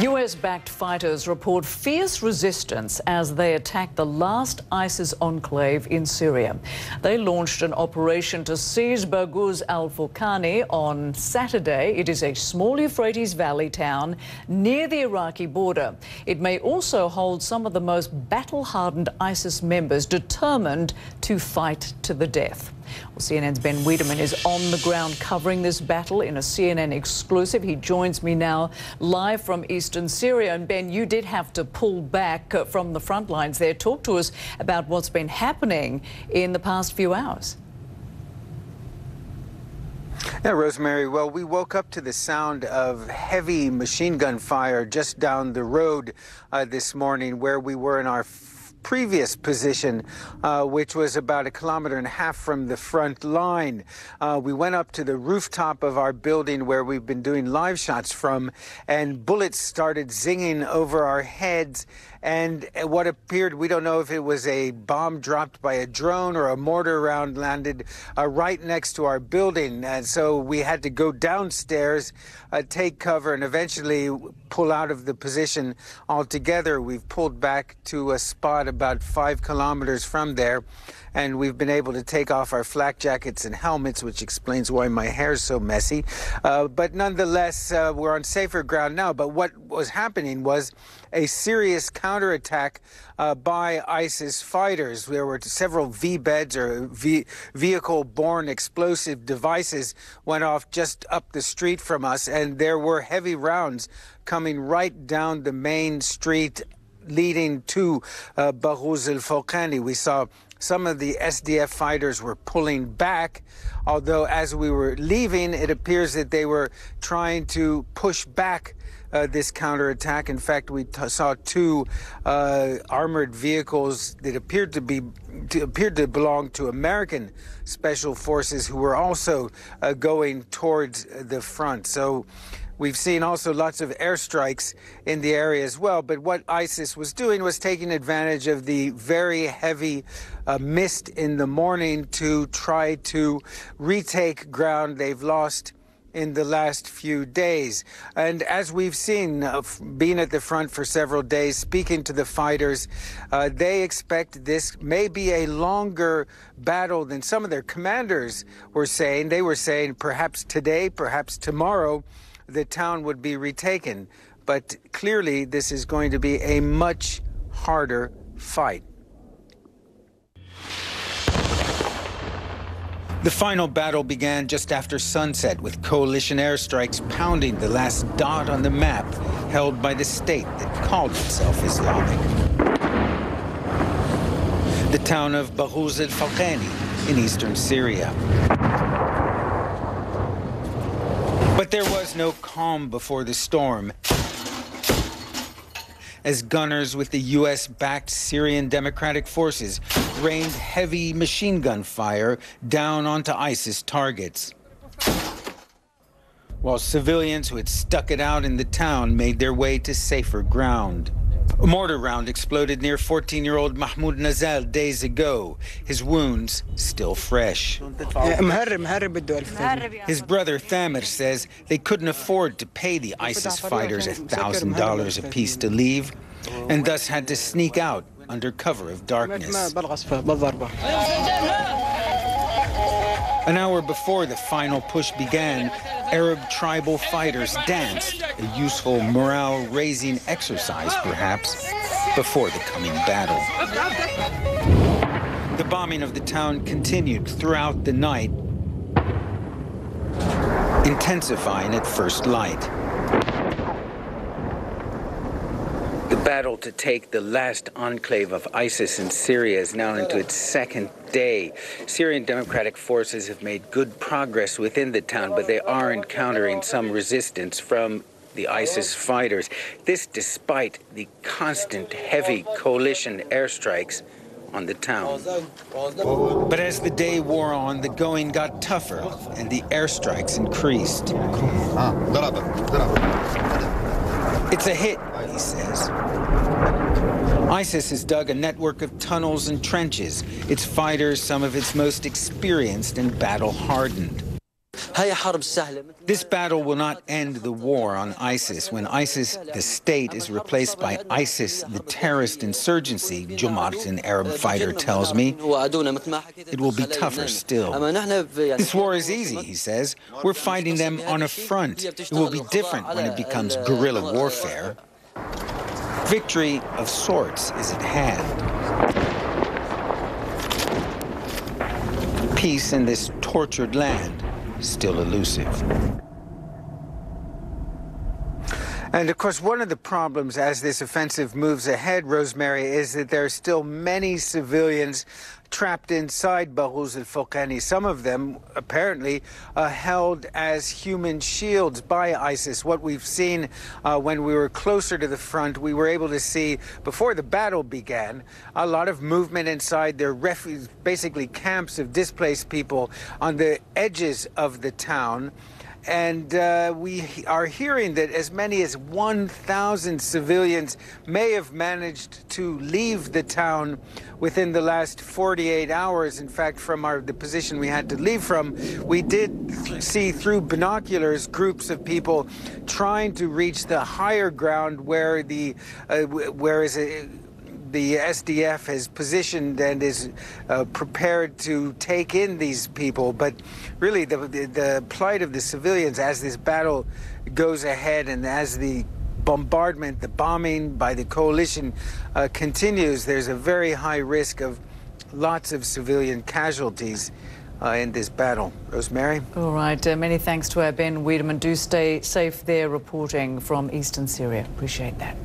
US-backed fighters report fierce resistance as they attack the last ISIS enclave in Syria. They launched an operation to seize Baghouz al-Fawqani on Saturday. It is a small Euphrates Valley town near the Iraqi border. It may also hold some of the most battle-hardened ISIS members determined to fight to the death. Well, CNN's Ben Wiedemann is on the ground covering this battle in a CNN exclusive. He joins me now live from eastern Syria. And Ben, you did have to pull back from the front lines there. Talk to us about what's been happening in the past few hours. Yeah, Rosemary, well, we woke up to the sound of heavy machine gun fire just down the road this morning where we were in our previous position, which was about 1.5 kilometers from the front line. We went up to the rooftop of our building where we've been doing live shots from, and bullets started zinging over our heads. And what appeared, we don't know if it was a bomb dropped by a drone or a mortar round landed right next to our building. And so we had to go downstairs, take cover, and eventually pull out of the position altogether. We've pulled back to a spot about 5 kilometers from there, and we've been able to take off our flak jackets and helmets, which explains why my hair's so messy. But nonetheless, we're on safer ground now. But what was happening was a serious counterattack by ISIS fighters. There were several V-beds or vehicle-borne explosive devices went off just up the street from us, and there were heavy rounds coming right down the main street leading to Baghouz al-Fawqani. We saw some of the SDF fighters were pulling back, although as we were leaving, it appears that they were trying to push back this counterattack. In fact, we saw two armored vehicles that appeared to belong to American special forces who were also going towards the front. So we've seen also lots of airstrikes in the area as well. But what ISIS was doing was taking advantage of the very heavy mist in the morning to try to retake ground they've lost in the last few days. And as we've seen, being at the front for several days, speaking to the fighters, they expect this may be a longer battle than some of their commanders were saying. They were saying perhaps today, perhaps tomorrow, the town would be retaken. But clearly, this is going to be a much harder fight. The final battle began just after sunset, with coalition airstrikes pounding the last dot on the map held by the state that called itself Islamic. The town of Baghouz al-Fawqani in eastern Syria. But there was no calm before the storm, as gunners with the US-backed Syrian Democratic Forces rained heavy machine gun fire down onto ISIS targets, while civilians who had stuck it out in the town made their way to safer ground. A mortar round exploded near 14-year-old Mahmoud Nazal days ago, his wounds still fresh. His brother Thamer says they couldn't afford to pay the ISIS fighters $1,000 apiece to leave, and thus had to sneak out under cover of darkness. An hour before the final push began, Arab tribal fighters danced, a useful morale-raising exercise, perhaps, before the coming battle. The bombing of the town continued throughout the night, intensifying at first light. The battle to take the last enclave of ISIS in Syria is now into its second day. Syrian Democratic Forces have made good progress within the town, but they are encountering some resistance from the ISIS fighters. This despite the constant heavy coalition airstrikes on the town. But as the day wore on, the going got tougher and the airstrikes increased. It's a hit, he says. ISIS has dug a network of tunnels and trenches, its fighters some of its most experienced and battle-hardened. This battle will not end the war on ISIS. When ISIS, the state, is replaced by ISIS, the terrorist insurgency, Jamaat, an Arab fighter tells me, it will be tougher still. This war is easy, he says. We're fighting them on a front. It will be different when it becomes guerrilla warfare. Victory of sorts is at hand. Peace in this tortured land, still elusive. And of course, one of the problems as this offensive moves ahead, Rosemary, is that there are still many civilians trapped inside Baghouz al-Fawqani, some of them apparently held as human shields by ISIS. What we've seen when we were closer to the front, we were able to see, before the battle began, a lot of movement inside their refuge, basically camps of displaced people on the edges of the town. And we are hearing that as many as 1,000 civilians may have managed to leave the town within the last 48 hours. In fact, from the position we had to leave from, we did see through binoculars groups of people trying to reach the higher ground where the SDF has positioned and is prepared to take in these people. But really, the plight of the civilians as this battle goes ahead and as the bombardment, the bombing by the coalition continues, there's a very high risk of lots of civilian casualties in this battle. Rosemary? All right. Many thanks to our Ben Wiedemann. Do stay safe there reporting from eastern Syria. Appreciate that.